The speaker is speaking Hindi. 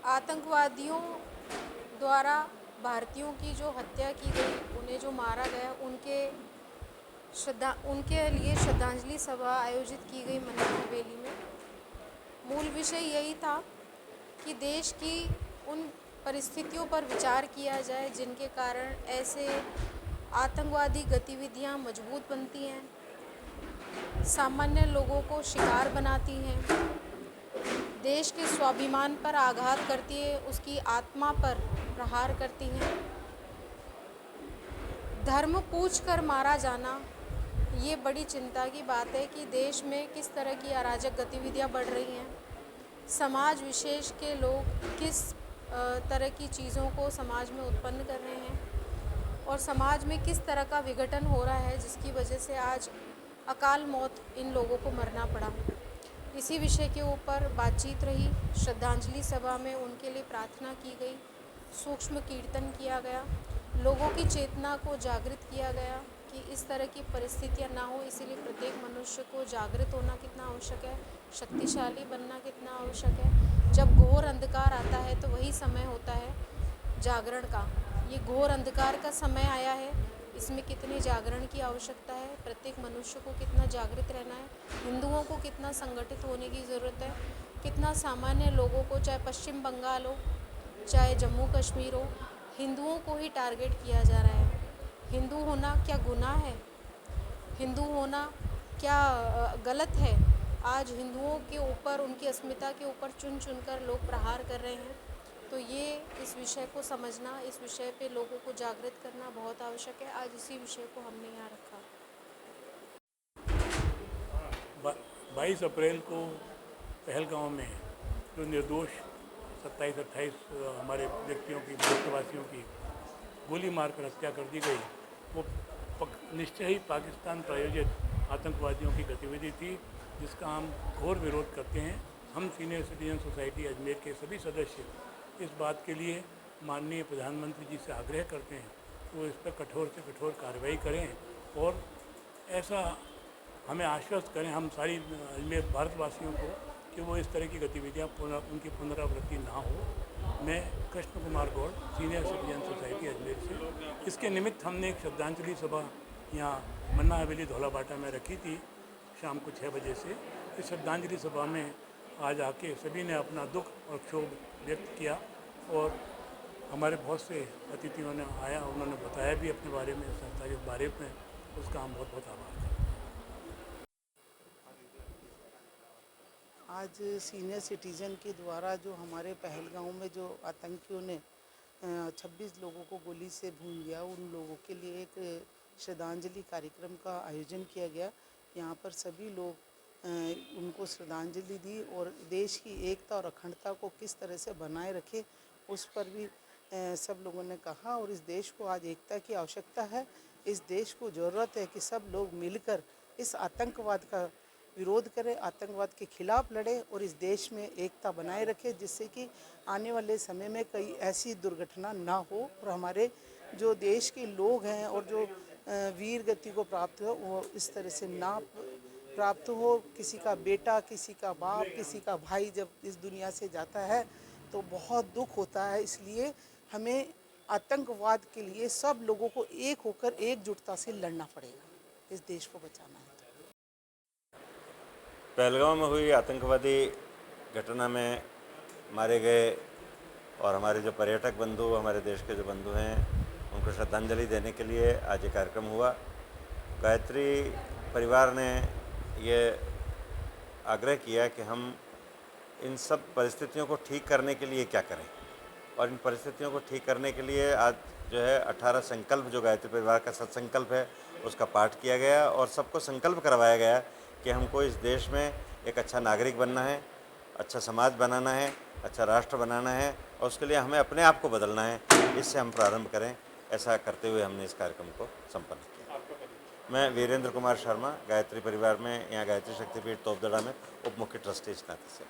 आतंकवादियों द्वारा भारतीयों की जो हत्या की गई, उन्हें जो मारा गया, उनके लिए श्रद्धांजलि सभा आयोजित की गई मन्ना हवेली में। मूल विषय यही था कि देश की उन परिस्थितियों पर विचार किया जाए जिनके कारण ऐसे आतंकवादी गतिविधियां मजबूत बनती हैं, सामान्य लोगों को शिकार बनाती हैं, देश के स्वाभिमान पर आघात करती है, उसकी आत्मा पर प्रहार करती हैं। धर्म पूछकर मारा जाना, ये बड़ी चिंता की बात है कि देश में किस तरह की अराजक गतिविधियां बढ़ रही हैं। समाज विशेष के लोग किस तरह की चीज़ों को समाज में उत्पन्न कर रहे हैं और समाज में किस तरह का विघटन हो रहा है, जिसकी वजह से आज अकाल मौत इन लोगों को मरना पड़ा। इसी विषय के ऊपर बातचीत रही। श्रद्धांजलि सभा में उनके लिए प्रार्थना की गई, सूक्ष्म कीर्तन किया गया, लोगों की चेतना को जागृत किया गया कि इस तरह की परिस्थितियां ना हो। इसीलिए प्रत्येक मनुष्य को जागृत होना कितना आवश्यक है, शक्तिशाली बनना कितना आवश्यक है। जब घोर अंधकार आता है तो वही समय होता है जागरण का। ये घोर अंधकार का समय आया है, इसमें कितने जागरण की आवश्यकता है, प्रत्येक मनुष्य को कितना जागृत रहना है, हिंदुओं को कितना संगठित होने की ज़रूरत है, कितना सामान्य लोगों को, चाहे पश्चिम बंगाल हो चाहे जम्मू कश्मीर हो, हिंदुओं को ही टारगेट किया जा रहा है। हिंदू होना क्या गुनाह है? हिंदू होना क्या गलत है? आज हिंदुओं के ऊपर, उनकी अस्मिता के ऊपर चुन चुनकर लोग प्रहार कर रहे हैं। तो ये इस विषय को समझना, इस विषय पे लोगों को जागृत करना बहुत आवश्यक है। आज इसी विषय को हमने यहाँ रखा। 22 अप्रैल को पहलगांव में जो निर्दोष 27-28 हमारे व्यक्तियों की, भारतवासियों की गोली मारकर हत्या कर दी गई, वो निश्चय ही पाकिस्तान प्रायोजित आतंकवादियों की गतिविधि थी, जिसका हम घोर विरोध करते हैं। हम सीनियर सिटीजन सोसाइटी अजमेर के सभी सदस्य इस बात के लिए माननीय प्रधानमंत्री जी से आग्रह करते हैं कि वो इस पर कठोर से कठोर कार्रवाई करें और ऐसा हमें आश्वस्त करें, हम सारी अजमेर भारतवासियों को, कि वो इस तरह की गतिविधियाँ उनकी पुनरावृत्ति ना हो। मैं Krishna Kumar Gaur, senior citizen society Ajmer से, इसके निमित्त हमने एक श्रद्धांजलि सभा यहाँ मन्ना हवेली धौलाबाटा में रखी थी शाम को 6 बजे से। इस श्रद्धांजलि सभा में आज आके सभी ने अपना दुख और क्षोभ व्यक्त किया और हमारे बहुत से अतिथियों ने आया, उन्होंने बताया भी अपने बारे में, संस्था के बारे में। उसका हम बहुत बहुत आभार करते हैं। आज सीनियर सिटीज़न के द्वारा जो हमारे पहलगांव में जो आतंकियों ने 26 लोगों को गोली से भून दिया, उन लोगों के लिए एक श्रद्धांजलि कार्यक्रम का आयोजन किया गया। यहाँ पर सभी लोग उनको श्रद्धांजलि दी और देश की एकता और अखंडता को किस तरह से बनाए रखे, उस पर भी सब लोगों ने कहा। और इस देश को आज एकता की आवश्यकता है। इस देश को ज़रूरत है कि सब लोग मिलकर इस आतंकवाद का विरोध करें, आतंकवाद के खिलाफ लड़े और इस देश में एकता बनाए रखें, जिससे कि आने वाले समय में कई ऐसी दुर्घटना ना हो और हमारे जो देश के लोग हैं और जो वीर गति को प्राप्त हो, वो इस तरह से ना प्राप्त हो। किसी का बेटा, किसी का बाप, किसी का भाई जब इस दुनिया से जाता है तो बहुत दुख होता है। इसलिए हमें आतंकवाद के लिए सब लोगों को एक होकर एकजुटता से लड़ना पड़ेगा, इस देश को बचाना है। पहलगांव में हुई आतंकवादी घटना में मारे गए और हमारे जो पर्यटक बंधु, हमारे देश के जो बंधु हैं, उनको श्रद्धांजलि देने के लिए आज ये कार्यक्रम हुआ। गायत्री परिवार ने ये आग्रह किया कि हम इन सब परिस्थितियों को ठीक करने के लिए क्या करें, और इन परिस्थितियों को ठीक करने के लिए आज जो है 18 संकल्प, जो गायत्री परिवार का सत्संकल्प है, उसका पाठ किया गया और सबको संकल्प करवाया गया कि हमको इस देश में एक अच्छा नागरिक बनना है, अच्छा समाज बनाना है, अच्छा राष्ट्र बनाना है और उसके लिए हमें अपने आप को बदलना है। इससे हम प्रारंभ करें, ऐसा करते हुए हमने इस कार्यक्रम को संपन्न किया। मैं वीरेंद्र कुमार शर्मा, गायत्री परिवार में, यहाँ गायत्री शक्तिपीठ तोपदड़ा में उप मुख्य ट्रस्टी इस नाते से।